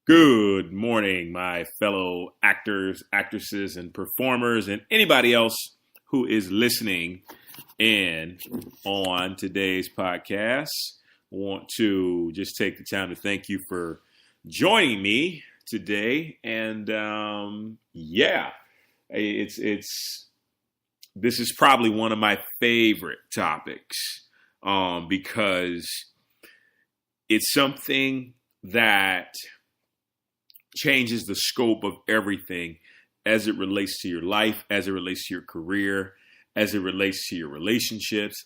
Good morning, my fellow actors, actresses, and performers, and anybody else who is listening in on today's podcast. I want to just take the time to thank you for joining me today. And it's this is probably one of my favorite topics because it's something that changes the scope of everything as it relates to your life, as it relates to your career, as it relates to your relationships.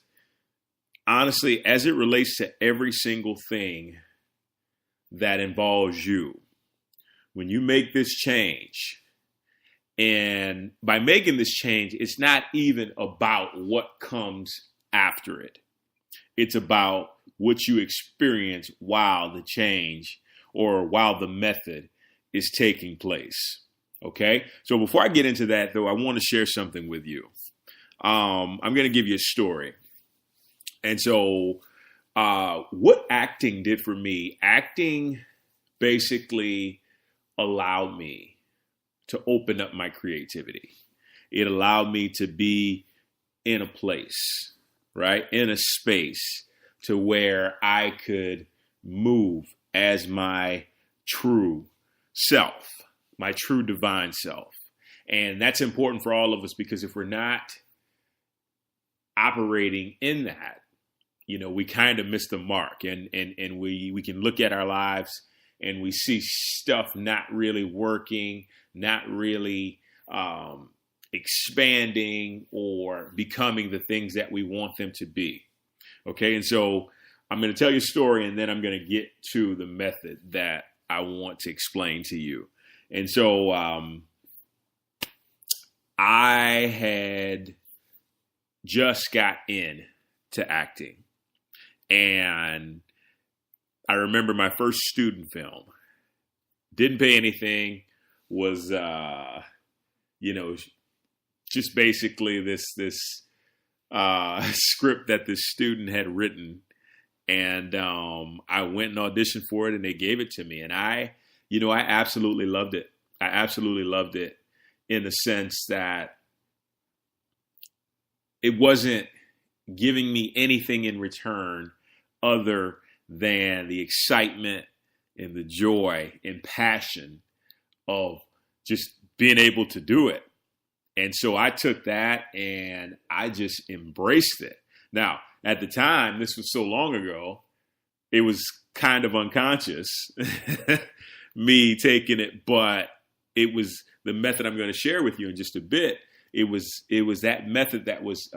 Honestly, as it relates to every single thing that involves you. When you make this change, and by making this change, it's not even about what comes after it. It's about what you experience while the change or while the method is taking place. Okay. So before I get into that, though, I want to share something with you. I'm going to give you a story. And so what acting did for me, acting basically allowed me to open up my creativity. It allowed me to be in a place, right? In a space to where I could move as my true self, my true divine self. And that's important for all of us because if we're not operating in that, we kind of miss the mark and we can look at our lives and we see stuff not really working, not really expanding or becoming the things that we want them to be. Okay. And so I'm going to tell you a story and then I'm going to get to the method that I want to explain to you. And so I had just got into acting. And I remember my first student film. Didn't pay anything. Was, just basically this script that this student had written. And I went and auditioned for it and they gave it to me. And I absolutely loved it. I absolutely loved it in the sense that it wasn't giving me anything in return other than the excitement and the joy and passion of just being able to do it. And so I took that and I just embraced it. Now, at the time, this was so long ago, it was kind of unconscious, me taking it, but it was the method I'm going to share with you in just a bit. It was that method that was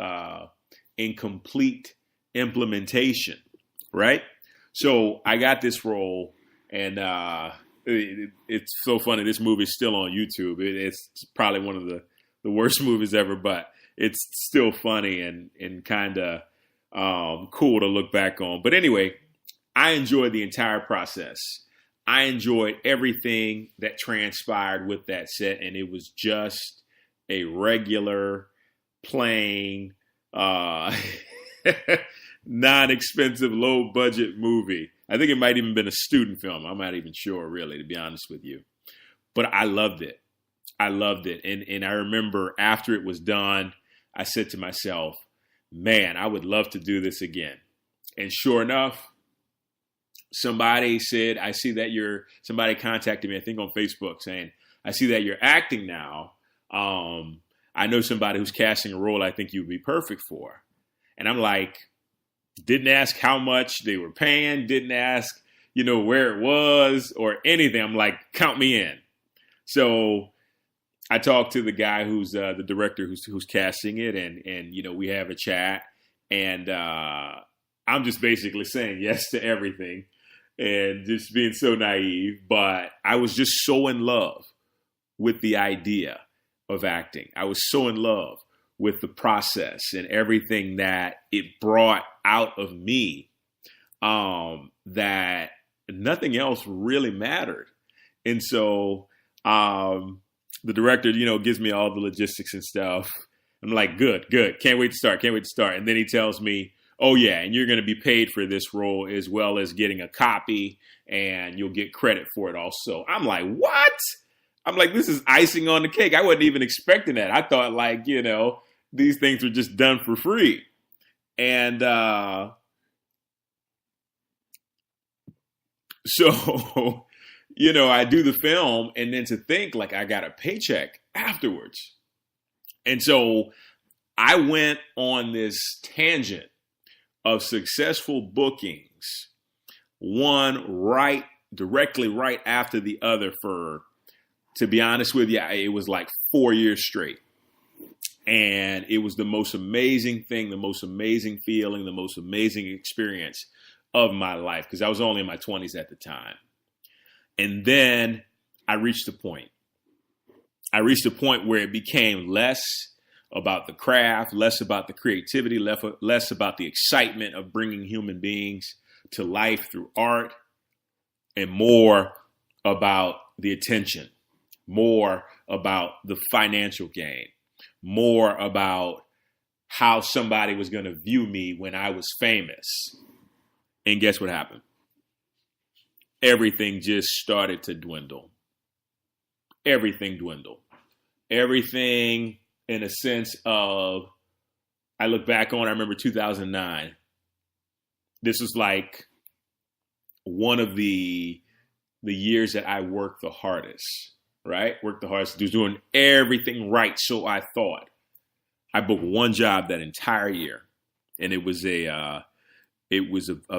in complete implementation, right? So I got this role, and it's so funny. This movie is still on YouTube. It's probably one of the worst movies ever, but it's still funny and kind of cool to look back on. But anyway, I enjoyed the entire process. I enjoyed everything that transpired with that set, and it was just a regular, plain, non-expensive, low-budget movie. I think it might even been a student film. I'm not even sure, really, to be honest with you. But I loved it. I loved it. And I remember after it was done, I said to myself, man, I would love to do this again. And sure enough, somebody said, somebody contacted me, I think on Facebook, saying, I see that you're acting now. I know somebody who's casting a role I think you'd be perfect for. And I'm like, didn't ask how much they were paying, didn't ask, where it was or anything. I'm like, count me in. So I talked to the guy who's the director who's casting it, and we have a chat, and I'm just basically saying yes to everything and just being so naive. But I was just so in love with the idea of acting. I was so in love with the process and everything that it brought out of me that nothing else really mattered. And so the director, gives me all the logistics and stuff. I'm like, good. Can't wait to start. And then he tells me, Oh yeah, and you're going to be paid for this role as well as getting a copy, and you'll get credit for it also. I'm like, what? I'm like, this is icing on the cake. I wasn't even expecting that. I thought like, these things were just done for free. And so, I do the film, and then to think like I got a paycheck afterwards. And so I went on this tangent of successful bookings, one directly right after the other for, to be honest with you, it was like 4 years straight. And it was the most amazing thing, the most amazing feeling, the most amazing experience of my life, because I was only in my 20s at the time. And then I reached a point. Where it became less about the craft, less about the creativity, less about the excitement of bringing human beings to life through art, and more about the attention, more about the financial gain, more about how somebody was going to view me when I was famous. And guess what happened? Everything just started to dwindle. Everything dwindled. Everything in a sense of, I look back on, I remember 2009. This was like one of the years that I worked the hardest, right? Worked the hardest, was doing everything right. So I thought. I booked one job that entire year, and it was a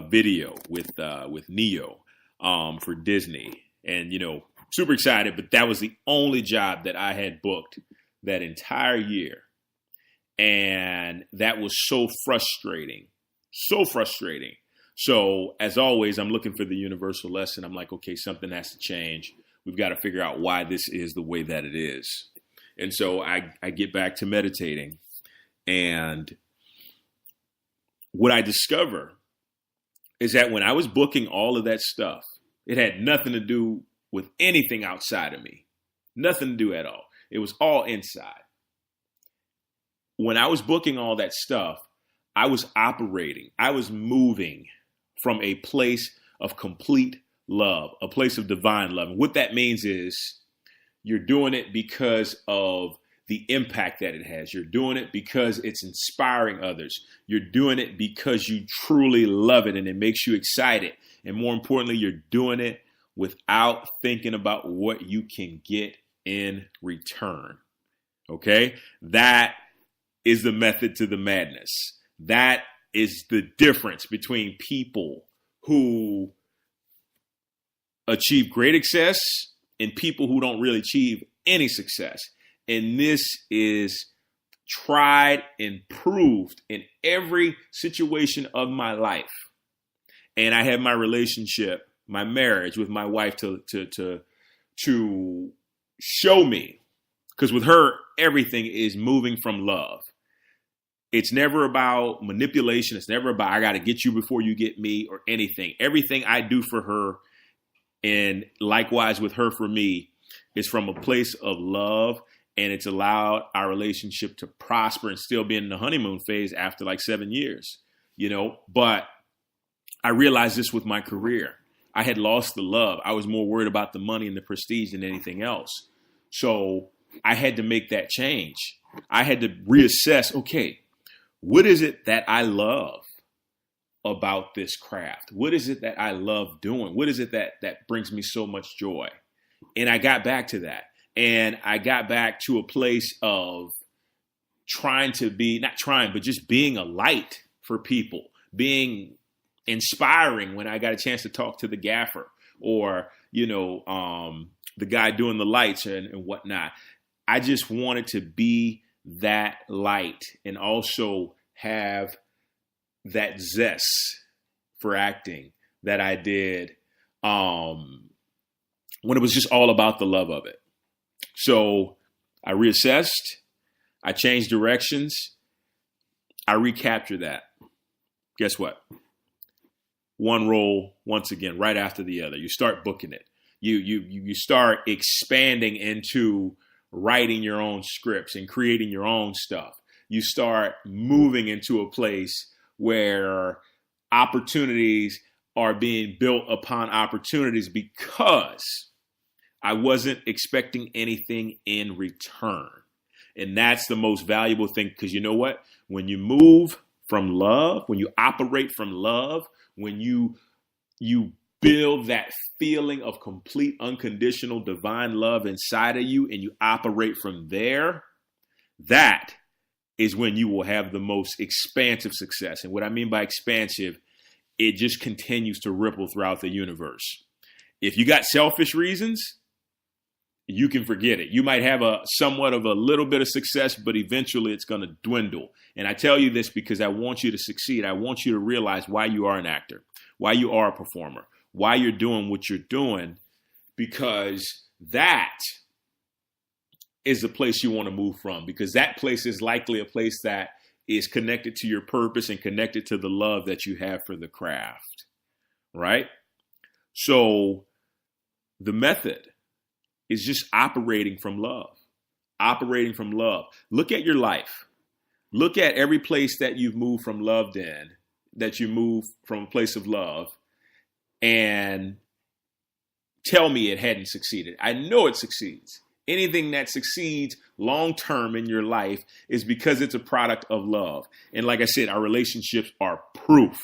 video with Neo for Disney, and super excited. But that was the only job that I had booked that entire year, and that was so frustrating, so frustrating. So as always, I'm looking for the universal lesson. I'm like, okay, something has to change. We've got to figure out why this is the way that it is. And so I get back to meditating, and what I discover is that when I was booking all of that stuff, it had nothing to do with anything outside of me. Nothing to do at all. It was all inside. When I was booking all that stuff, I was operating, I was moving from a place of complete love, a place of divine love. And what that means is you're doing it because of the impact that it has. You're doing it because it's inspiring others. You're doing it because you truly love it and it makes you excited. And more importantly, you're doing it without thinking about what you can get in return. Okay? That is the method to the madness. That is the difference between people who achieve great success and people who don't really achieve any success. And this is tried and proved in every situation of my life. And I had my relationship, my marriage with my wife to show me, because with her, everything is moving from love. It's never about manipulation. It's never about, I got to get you before you get me or anything. Everything I do for her, and likewise with her for me, is from a place of love. And it's allowed our relationship to prosper and still be in the honeymoon phase after like 7 years, But I realized this with my career. I had lost the love. I was more worried about the money and the prestige than anything else. So I had to make that change. I had to reassess, okay, what is it that I love about this craft? What is it that I love doing? What is it that brings me so much joy? And I got back to that. And I got back to a place of trying to be, not trying, but just being a light for people, being inspiring when I got a chance to talk to the gaffer or, the guy doing the lights and whatnot. I just wanted to be that light and also have that zest for acting that I did when it was just all about the love of it. So I reassessed, I changed directions, I recaptured that. Guess what? One role, once again, right after the other. You start booking it. You start expanding into writing your own scripts and creating your own stuff. You start moving into a place where opportunities are being built upon opportunities because I wasn't expecting anything in return. And that's the most valuable thing, because you know what? When you move from love, when you operate from love, when you build that feeling of complete unconditional divine love inside of you and you operate from there, that is when you will have the most expansive success. And what I mean by expansive, it just continues to ripple throughout the universe. If you got selfish reasons, you can forget it. You might have a somewhat of a little bit of success, but eventually it's going to dwindle. And I tell you this because I want you to succeed. I want you to realize why you are an actor, why you are a performer, why you're doing what you're doing, because that is the place you want to move from, because that place is likely a place that is connected to your purpose and connected to the love that you have for the craft, right? So the method is just operating from love, operating from love. Look at your life. Look at every place that you've moved from love in, that you move from a place of love, and tell me it hadn't succeeded. I know it succeeds. Anything that succeeds long-term in your life is because it's a product of love. And like I said, our relationships are proof.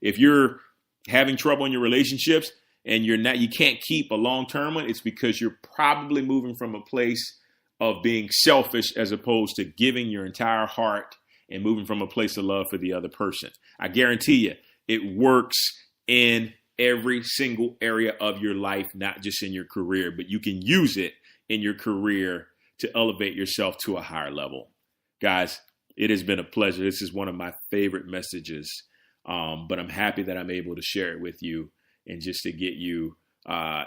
If you're having trouble in your relationships and you can't keep a long-term one, it's because you're probably moving from a place of being selfish as opposed to giving your entire heart and moving from a place of love for the other person. I guarantee you, it works in every single area of your life, not just in your career, but you can use it in your career to elevate yourself to a higher level. Guys, it has been a pleasure. This is one of my favorite messages, but I'm happy that I'm able to share it with you and just to get you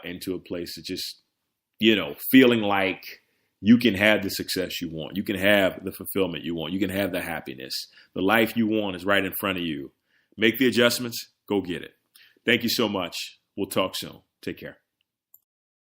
into a place of just, feeling like you can have the success you want. You can have the fulfillment you want. You can have the happiness. The life you want is right in front of you. Make the adjustments. Go get it. Thank you so much. We'll talk soon. Take care.